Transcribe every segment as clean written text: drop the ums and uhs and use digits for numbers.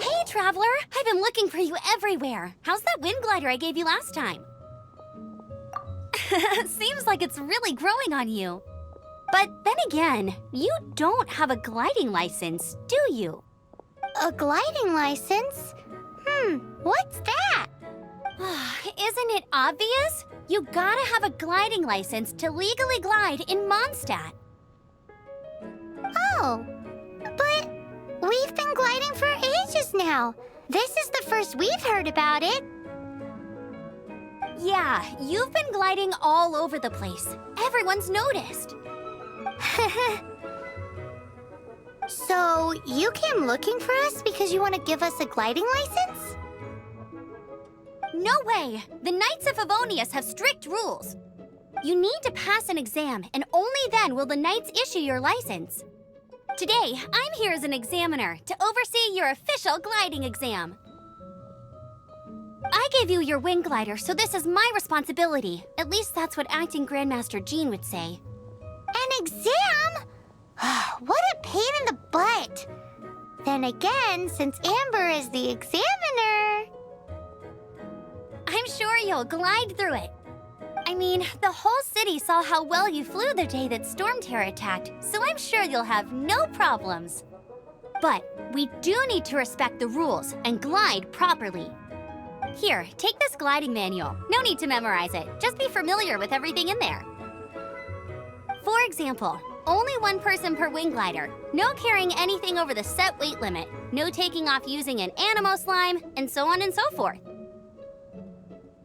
Hey, Traveler! I've been looking for you everywhere. How's that wind glider I gave you last time? Seems like it's really growing on you. But then again, you don't have a gliding license, do you? A gliding license? What's that? Isn't it obvious? You gotta have a gliding license to legally glide in Mondstadt. Oh, but we've been gliding for ages now. This is the first we've heard about it. Yeah, you've been gliding all over the place. Everyone's noticed. So, you came looking for us because you want to give us a gliding license? No way! The Knights of Favonius have strict rules. You need to pass an exam, and only then will the Knights issue your license. Today, I'm here as an examiner to oversee your official gliding exam. I gave you your wing glider, so this is my responsibility. At least that's what Acting Grandmaster Jean would say. An exam? What a pain in the butt. Then again, since Amber is the examiner... I'm sure you'll glide through it. I mean, the whole city saw how well you flew the day that Storm Terror attacked, so I'm sure you'll have no problems. But we do need to respect the rules and glide properly. Here, take this gliding manual. No need to memorize it. Just be familiar with everything in there. For example, only one person per wing glider, no carrying anything over the set weight limit, no taking off using an animo slime, and so on and so forth.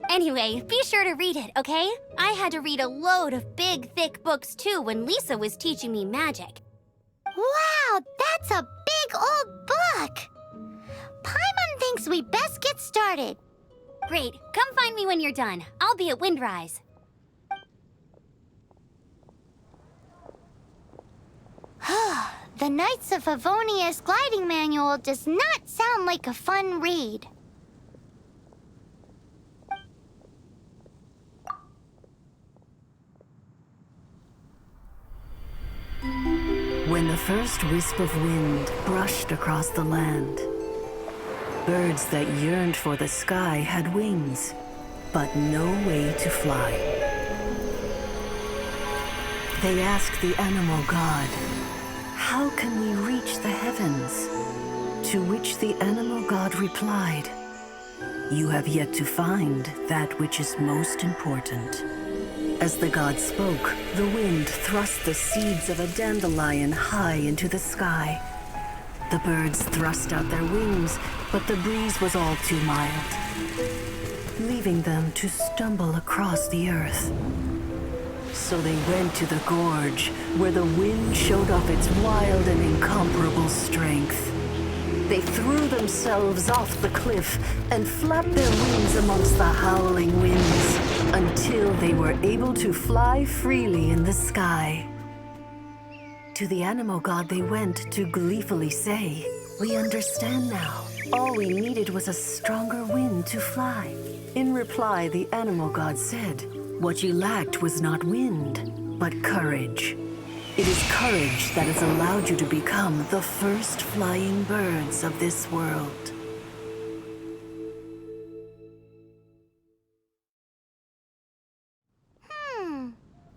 Anyway, be sure to read it, okay? I had to read a load of big, thick books too when Lisa was teaching me magic. Wow, that's a big old book! Paimon thinks we best get started. Great, come find me when you're done. I'll be at Windrise. The Knights of Favonius gliding manual does not sound like a fun read. When the first wisp of wind brushed across the land, birds that yearned for the sky had wings, but no way to fly. They asked the animal god, "How can we reach the heavens?" To which the animal god replied, "You have yet to find that which is most important." As the god spoke, the wind thrust the seeds of a dandelion high into the sky. The birds thrust out their wings, but the breeze was all too mild, leaving them to stumble across the earth. So they went to the gorge, where the wind showed off its wild and incomparable strength. They threw themselves off the cliff and flapped their wings amongst the howling winds until they were able to fly freely in the sky. To the animal god they went to gleefully say, "We understand now. All we needed was a stronger wind to fly." In reply, the animal god said, "What you lacked was not wind, but courage. It is courage that has allowed you to become the first flying birds of this world."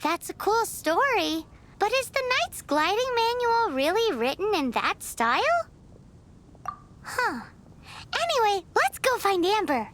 That's a cool story. But is the Knight's gliding manual really written in that style? Anyway, let's go find Amber.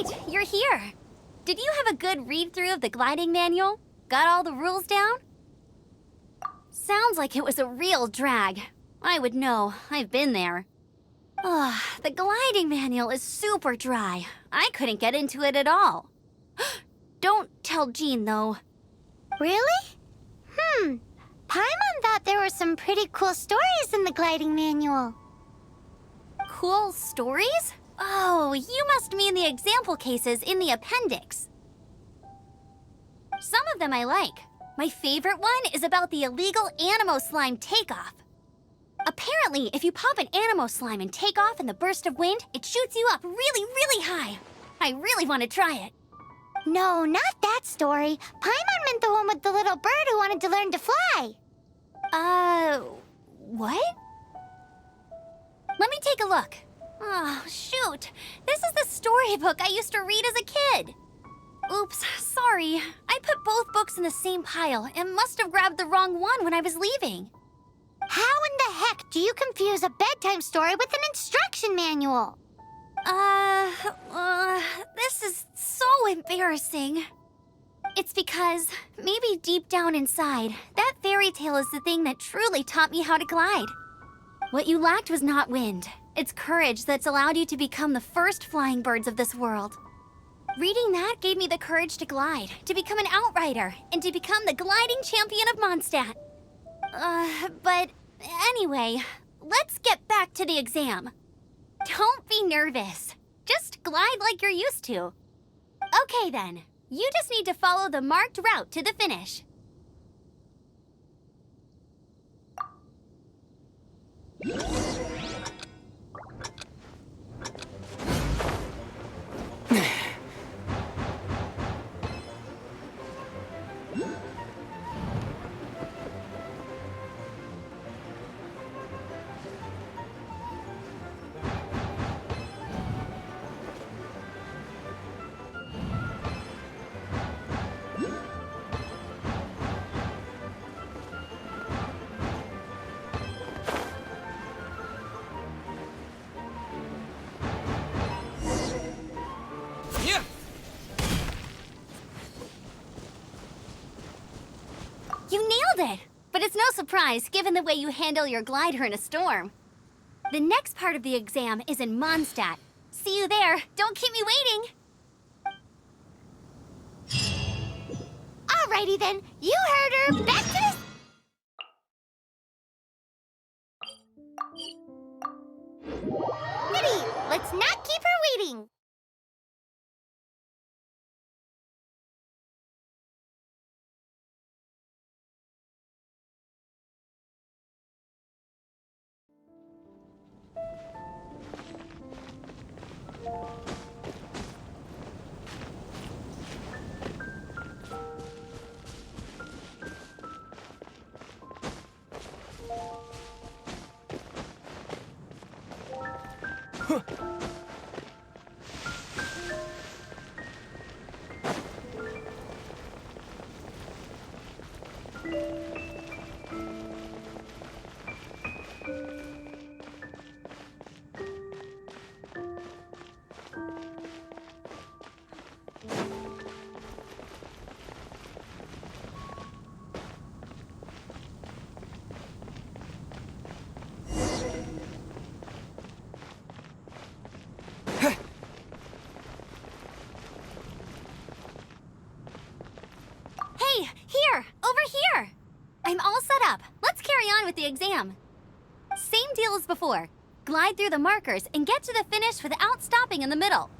Great, you're here. Did you have a good read-through of the gliding manual? Got all the rules down? Sounds like it was a real drag. I would know. I've been there. Ugh, the gliding manual is super dry. I couldn't get into it at all. Don't tell Jean, though. Really? Paimon thought there were some pretty cool stories in the gliding manual. Cool stories? Oh, you must mean the example cases in the appendix. Some of them I like. My favorite one is about the illegal Animo slime takeoff. Apparently, if you pop an Animo slime and take off in the burst of wind, it shoots you up really, really high. I really want to try it. No, not that story. Paimon meant the one with the little bird who wanted to learn to fly. What? Let me take a look. Oh, shoot. This is the storybook I used to read as a kid. Oops, sorry. I put both books in the same pile and must have grabbed the wrong one when I was leaving. How in the heck do you confuse a bedtime story with an instruction manual? This is so embarrassing. It's because, maybe deep down inside, that fairy tale is the thing that truly taught me how to glide. What you lacked was not wind. It's courage that's allowed you to become the first flying birds of this world. Reading that gave me the courage to glide, to become an outrider, and to become the gliding champion of Mondstadt. But anyway, let's get back to the exam. Don't be nervous. Just glide like you're used to. Okay then, you just need to follow the marked route to the finish. You nailed it! But it's no surprise, given the way you handle your glider in a storm. The next part of the exam is in Mondstadt. See you there. Don't keep me waiting. Alrighty then, you heard her. Back to this. Nitty, let's not keep her waiting. Hey, here! Over here! I'm all set up. Let's carry on with the exam. Same deal as before. Glide through the markers and get to the finish without stopping in the middle.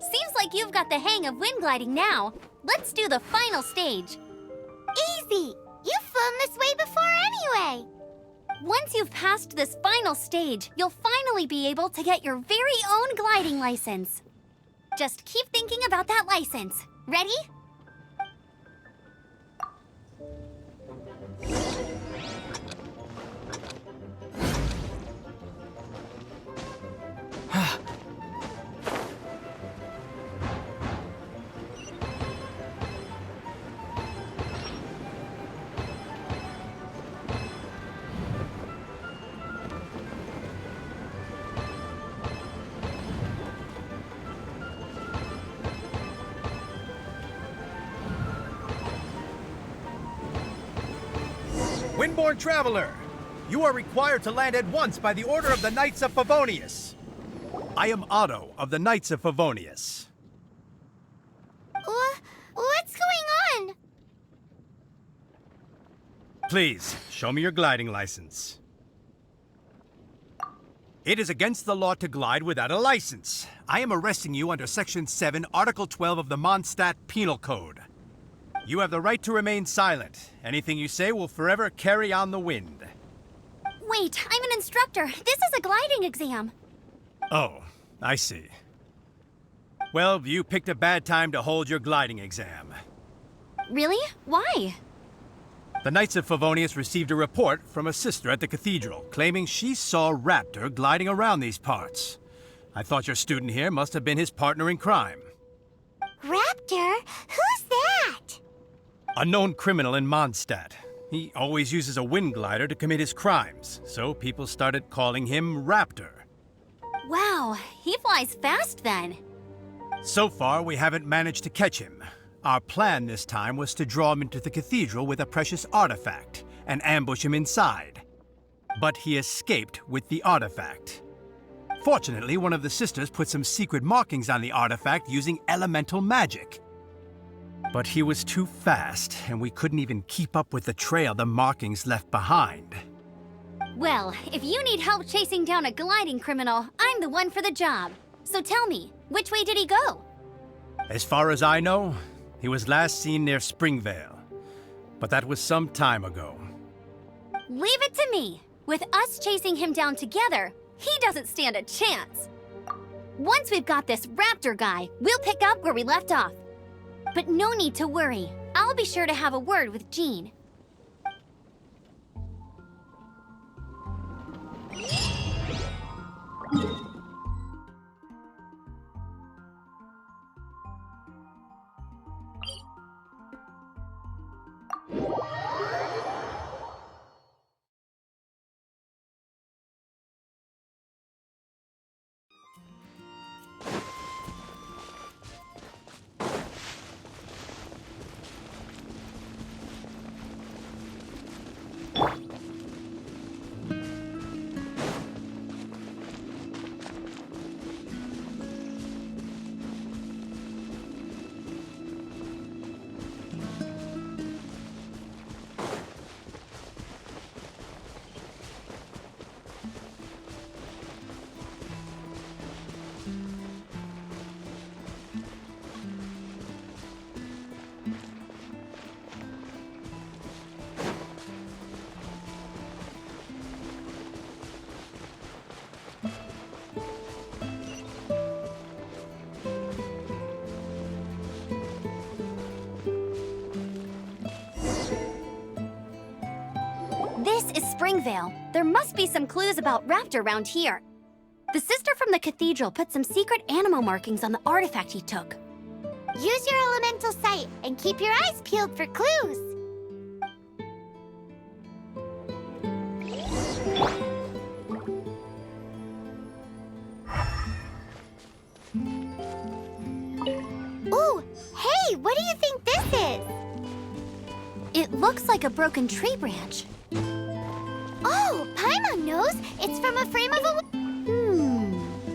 Seems like you've got the hang of wind gliding now. Let's do the final stage. Easy. You've flown this way before anyway. Once you've passed this final stage, you'll finally be able to get your very own gliding license. Just keep thinking about that license. Ready? Windborn Traveler, you are required to land at once by the order of the Knights of Favonius. I am Otto of the Knights of Favonius. What's going on? Please, show me your gliding license. It is against the law to glide without a license. I am arresting you under Section 7, Article 12 of the Mondstadt Penal Code. You have the right to remain silent. Anything you say will forever carry on the wind. Wait, I'm an instructor. This is a gliding exam. Oh, I see. Well, you picked a bad time to hold your gliding exam. Really? Why? The Knights of Favonius received a report from a sister at the cathedral claiming she saw Raptor gliding around these parts. I thought your student here must have been his partner in crime. Raptor? Who's that? A known criminal in Mondstadt. He always uses a wind glider to commit his crimes, so people started calling him Raptor. Wow, he flies fast then. So far, we haven't managed to catch him. Our plan this time was to draw him into the cathedral with a precious artifact and ambush him inside. But he escaped with the artifact. Fortunately, one of the sisters put some secret markings on the artifact using elemental magic. But he was too fast, and we couldn't even keep up with the trail the markings left behind. Well, if you need help chasing down a gliding criminal, I'm the one for the job. So tell me, which way did he go? As far as I know, he was last seen near Springvale. But that was some time ago. Leave it to me. With us chasing him down together, he doesn't stand a chance. Once we've got this Raptor guy, we'll pick up where we left off. But no need to worry. I'll be sure to have a word with Jean. This is Springvale. There must be some clues about Raptor around here. The sister from the cathedral put some secret animal markings on the artifact he took. Use your elemental sight and keep your eyes peeled for clues. Ooh, hey, what do you think this is? It looks like a broken tree branch. Oh, Paimon knows. It's from a frame of a...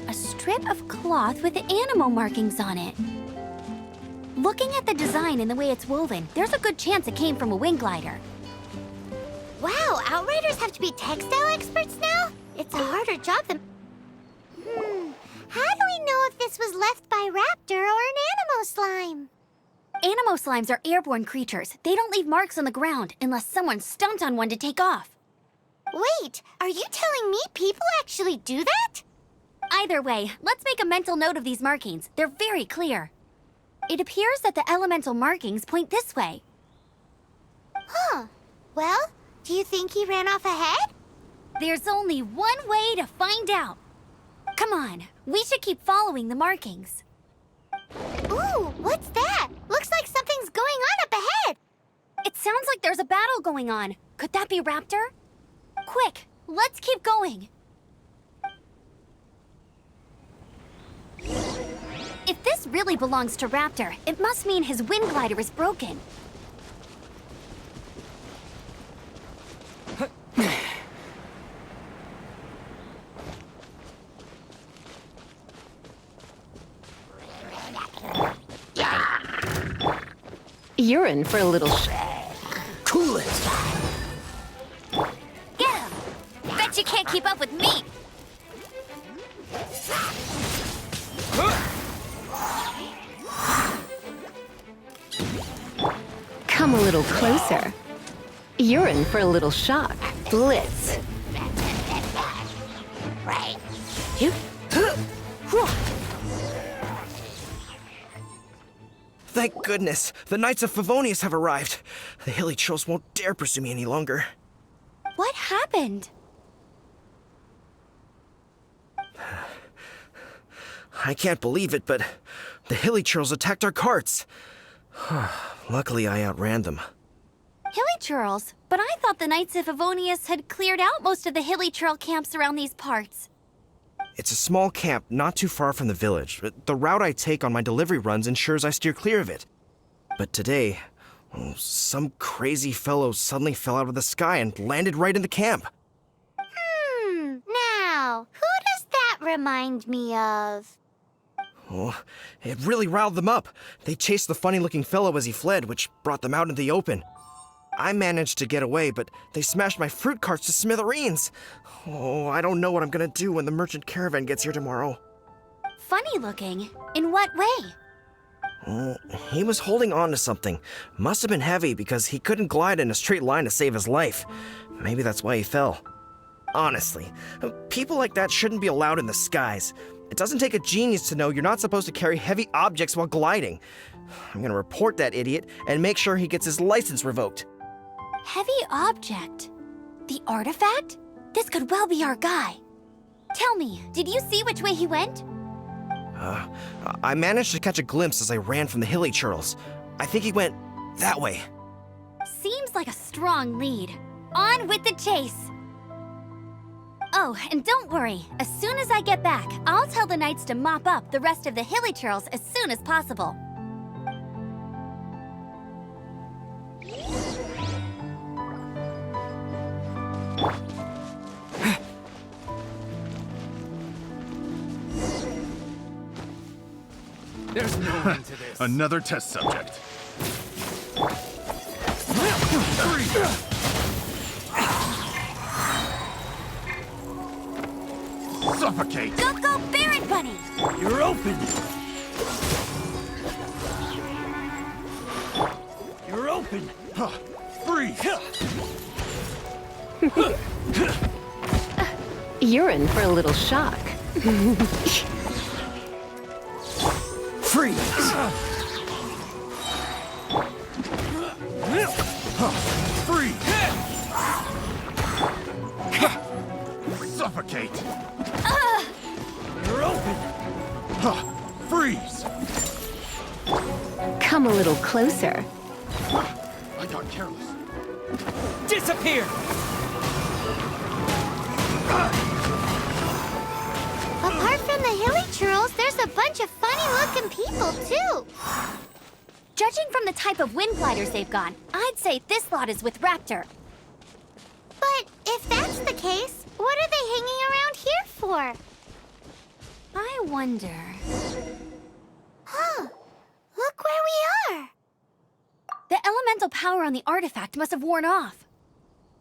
A strip of cloth with animal markings on it. Looking at the design and the way it's woven, there's a good chance it came from a wing glider. Wow, Outriders have to be textile experts now? It's a harder job than... How do we know if this was left by Raptor or an Animo slime? Animo slimes are airborne creatures. They don't leave marks on the ground unless someone stomped on one to take off. Wait, are you telling me people actually do that? Either way, let's make a mental note of these markings. They're very clear. It appears that the elemental markings point this way. Huh. Well, do you think he ran off ahead? There's only one way to find out. Come on, we should keep following the markings. Ooh, what's that? Looks like something's going on up ahead. It sounds like there's a battle going on. Could that be Raptor? Quick, let's keep going. If this really belongs to Raptor, it must mean his wind glider is broken. You're in for a little Cool it! Get him! Bet you can't keep up with me! Come a little closer. You're in for a little shock. Blitz. Thank goodness, the Knights of Favonius have arrived. The hilly trolls won't dare pursue me any longer. What happened? I can't believe it, but the hilly trolls attacked our carts. Luckily, I outran them. Hilly Churls? But I thought the Knights of Favonius had cleared out most of the Hilly Churl camps around these parts. It's a small camp not too far from the village. The route I take on my delivery runs ensures I steer clear of it. But today, some crazy fellow suddenly fell out of the sky and landed right in the camp. Now, who does that remind me of? Oh, it really riled them up. They chased the funny-looking fellow as he fled, which brought them out into the open. I managed to get away, but they smashed my fruit carts to smithereens. Oh, I don't know what I'm gonna do when the merchant caravan gets here tomorrow. Funny looking? In what way? Oh, he was holding on to something. Must have been heavy because he couldn't glide in a straight line to save his life. Maybe that's why he fell. Honestly, people like that shouldn't be allowed in the skies. It doesn't take a genius to know you're not supposed to carry heavy objects while gliding. I'm gonna report that idiot and make sure he gets his license revoked. Heavy object? The artifact? This could well be our guy. Tell me, did you see which way he went? I managed to catch a glimpse as I ran from the hilly churls. I think he went that way. Seems like a strong lead. On with the chase! Oh, and don't worry. As soon as I get back, I'll tell the Knights to mop up the rest of the Hilly Churls as soon as possible. There's no end to this. Another test subject. Suffocate! Go, Baron Bunny! You're open! You're open! Freeze! You're in for a little shock. Freeze! Freeze! Suffocate! You're open! Freeze! Come a little closer. I got careless. Disappear! Apart from the hilly churls, there's a bunch of funny-looking people, too. Judging from the type of wind gliders they've got, I'd say this lot is with Raptor. But if that's the case, what are they hanging around here for? I wonder... Huh. Look where we are. The elemental power on the artifact must have worn off.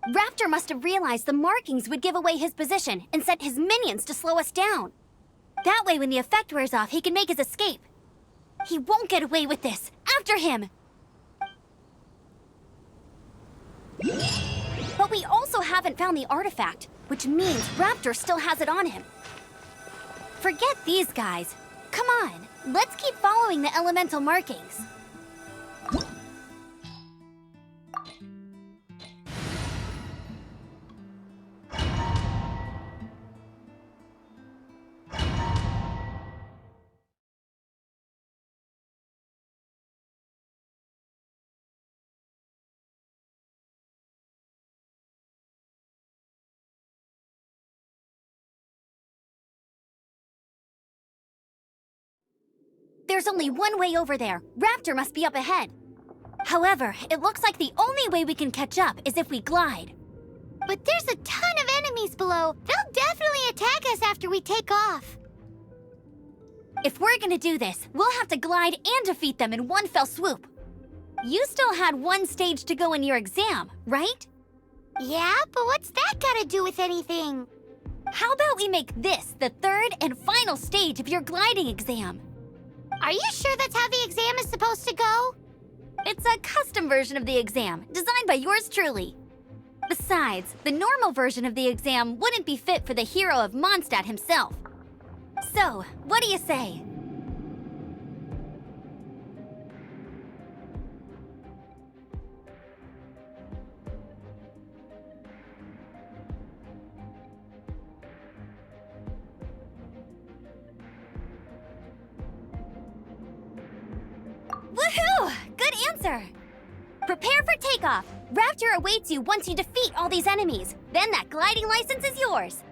Raptor must have realized the markings would give away his position and sent his minions to slow us down. That way, when the effect wears off, he can make his escape. He won't get away with this. After him! But we also haven't found the artifact, which means Raptor still has it on him. Forget these guys. Come on, let's keep following the elemental markings. There's only one way over there. Raptor must be up ahead. However, it looks like the only way we can catch up is if we glide. But there's a ton of enemies below. They'll definitely attack us after we take off. If we're gonna do this, we'll have to glide and defeat them in one fell swoop. You still had one stage to go in your exam, right? Yeah, but what's that gotta do with anything? How about we make this the third and final stage of your gliding exam? Are you sure that's how the exam is supposed to go? It's a custom version of the exam, designed by yours truly. Besides, the normal version of the exam wouldn't be fit for the hero of Mondstadt himself. So, what do you say? Woohoo! Good answer! Prepare for takeoff. Raptor awaits you once you defeat all these enemies. Then that gliding license is yours.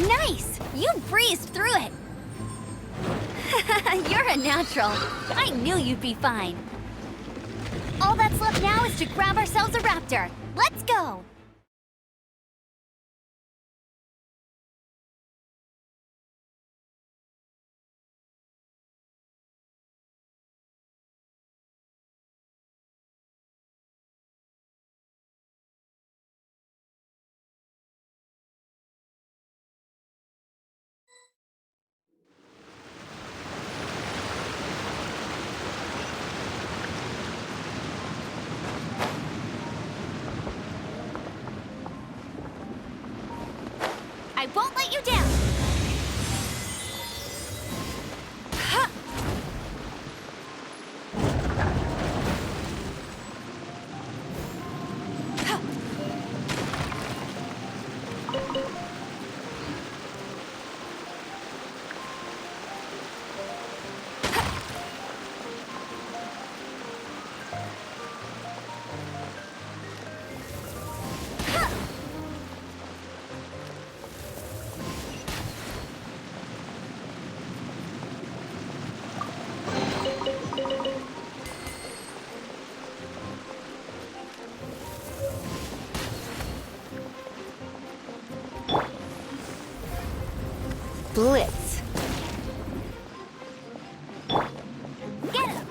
Nice! You breezed through it! You're a natural. I knew you'd be fine. All that's left now is to grab ourselves a raptor. Let's go! I won't let you down! Ha! Ha! Blitz. Get him!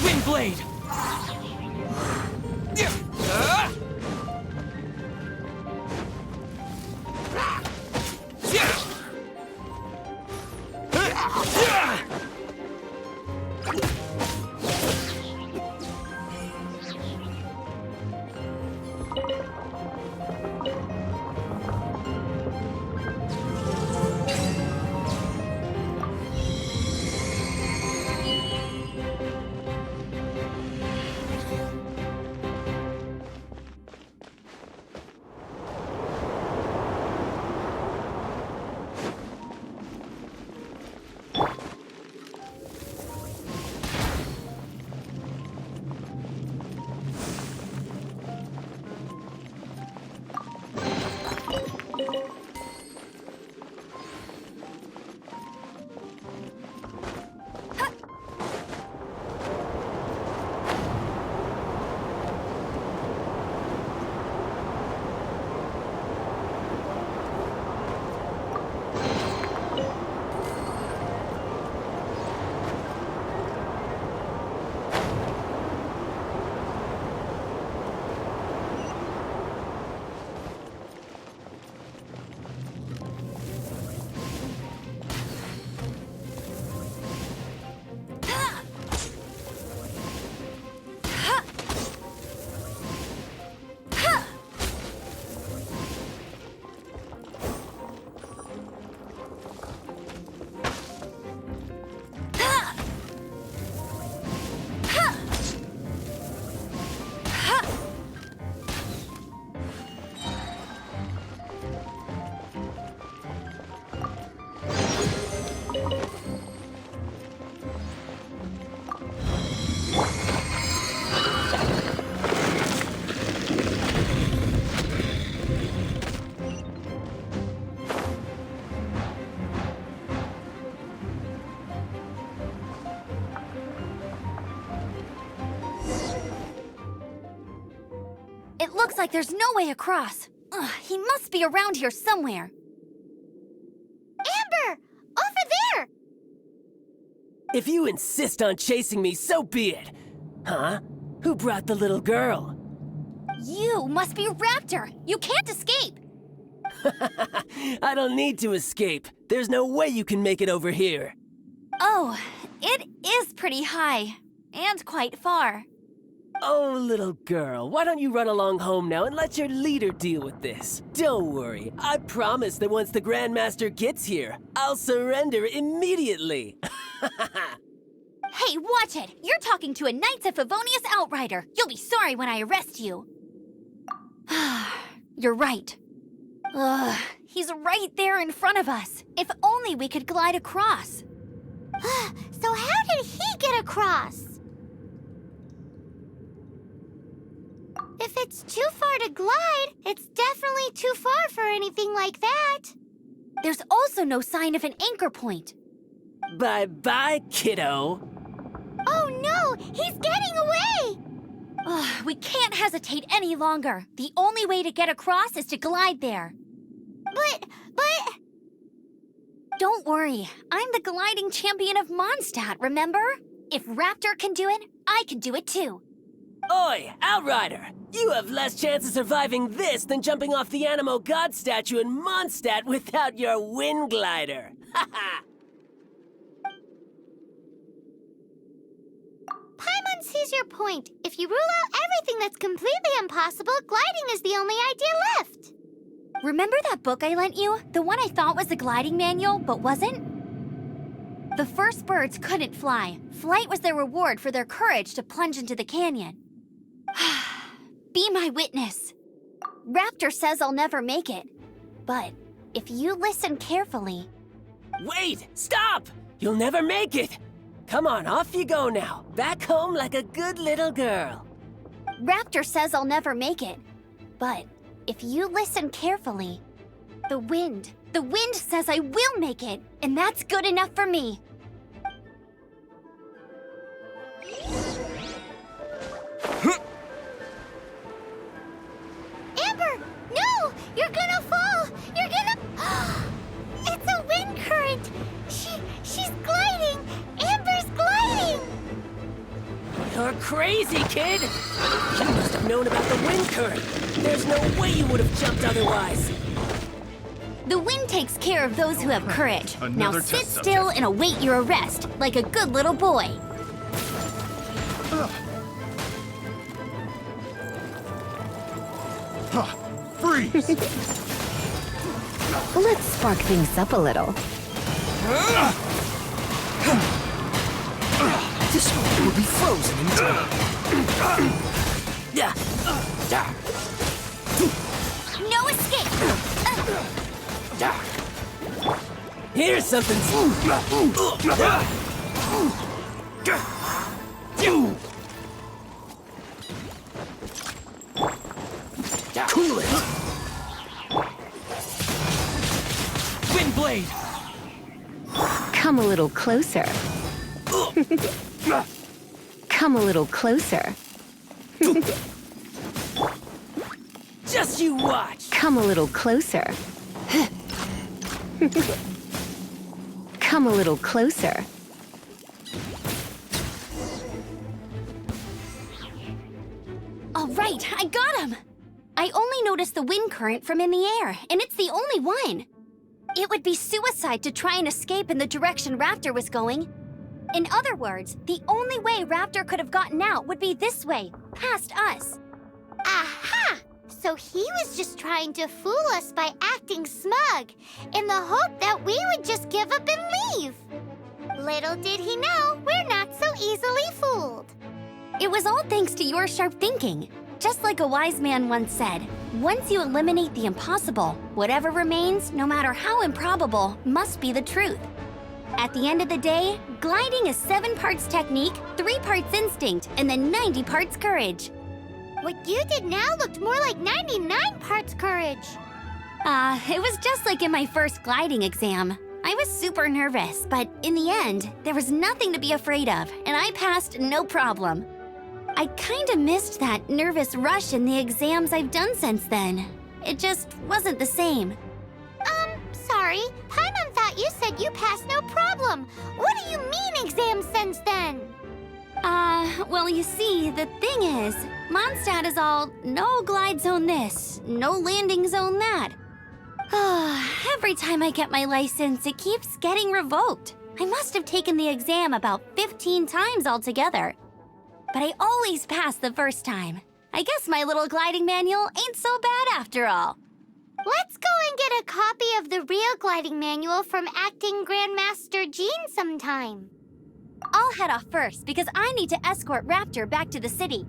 Wind blade! It looks like there's no way across. Ugh, he must be around here somewhere. Amber! Over there! If you insist on chasing me, so be it. Huh? Who brought the little girl? You must be Raptor. You can't escape. I don't need to escape. There's no way you can make it over here. Oh, it is pretty high. And quite far. Oh, little girl, why don't you run along home now and let your leader deal with this? Don't worry, I promise that once the Grandmaster gets here, I'll surrender immediately. Hey, watch it! You're talking to a Knights of Favonius outrider. You'll be sorry when I arrest you. You're right. Ugh, he's right there in front of us. If only we could glide across. So how did he get across? If it's too far to glide, it's definitely too far for anything like that. There's also no sign of an anchor point. Bye-bye, kiddo. Oh no, he's getting away! Ugh, we can't hesitate any longer. The only way to get across is to glide there. But... Don't worry, I'm the gliding champion of Mondstadt, remember? If Raptor can do it, I can do it too. Oi, Outrider! You have less chance of surviving this than jumping off the Animo God statue in Mondstadt without your wind glider. Haha! Paimon sees your point. If you rule out everything that's completely impossible, gliding is the only idea left. Remember that book I lent you? The one I thought was the gliding manual, but wasn't? The first birds couldn't fly. Flight was their reward for their courage to plunge into the canyon. Be my witness. Raptor says I'll never make it. But if you listen carefully... Wait! Stop! You'll never make it! Come on, off you go now. Back home like a good little girl. Raptor says I'll never make it. But if you listen carefully, the wind says I will make it, and that's good enough for me. Amber, no! You're gonna fall! You're gonna... It's a wind current! She's gliding! Amber's gliding! You're crazy, kid! You must have known about the wind current. There's no way you would have jumped otherwise. The wind takes care of those who have courage. Now Another sit test still and await your arrest, like a good little boy. Freeze! Let's spark things up a little. This one will be frozen in time. No escape! Here's something. Cool it! Wind blade! Come a little closer. Come a little closer. Just you watch. Come a little closer. Come a little closer. All right, I got him! I only noticed the wind current from in the air, and it's the only one. It would be suicide to try and escape in the direction Raptor was going. In other words, the only way Raptor could have gotten out would be this way, past us. Aha! So he was just trying to fool us by acting smug, in the hope that we would just give up and leave. Little did he know, we're not so easily fooled. It was all thanks to your sharp thinking. Just like a wise man once said, once you eliminate the impossible, whatever remains, no matter how improbable, must be the truth. At the end of the day, gliding is 7 parts technique, 3 parts instinct, and then 90 parts courage. What you did now looked more like 99 parts courage. It was just like in my first gliding exam. I was super nervous, but in the end, there was nothing to be afraid of, and I passed no problem. I kinda missed that nervous rush in the exams I've done since then. It just wasn't the same. Sorry. Paimon thought you said you passed no problem. What do you mean exams since then? Well, you see, the thing is, Mondstadt is all no glide zone this, no landing zone that. Every time I get my license, it keeps getting revoked. I must have taken the exam about 15 times altogether. But I always pass the first time. I guess my little gliding manual ain't so bad after all. Let's go and get a copy of the real gliding manual from Acting Grandmaster Jean sometime. I'll head off first because I need to escort Raptor back to the city.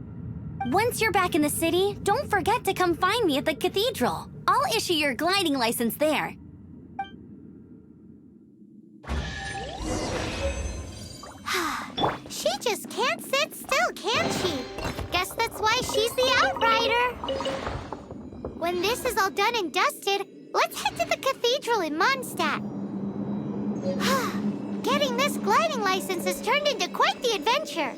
Once you're back in the city, don't forget to come find me at the cathedral. I'll issue your gliding license there. She just can't sit still, can she? Guess that's why she's the outrider. When this is all done and dusted, let's head to the cathedral in Mondstadt. Getting this gliding license has turned into quite the adventure.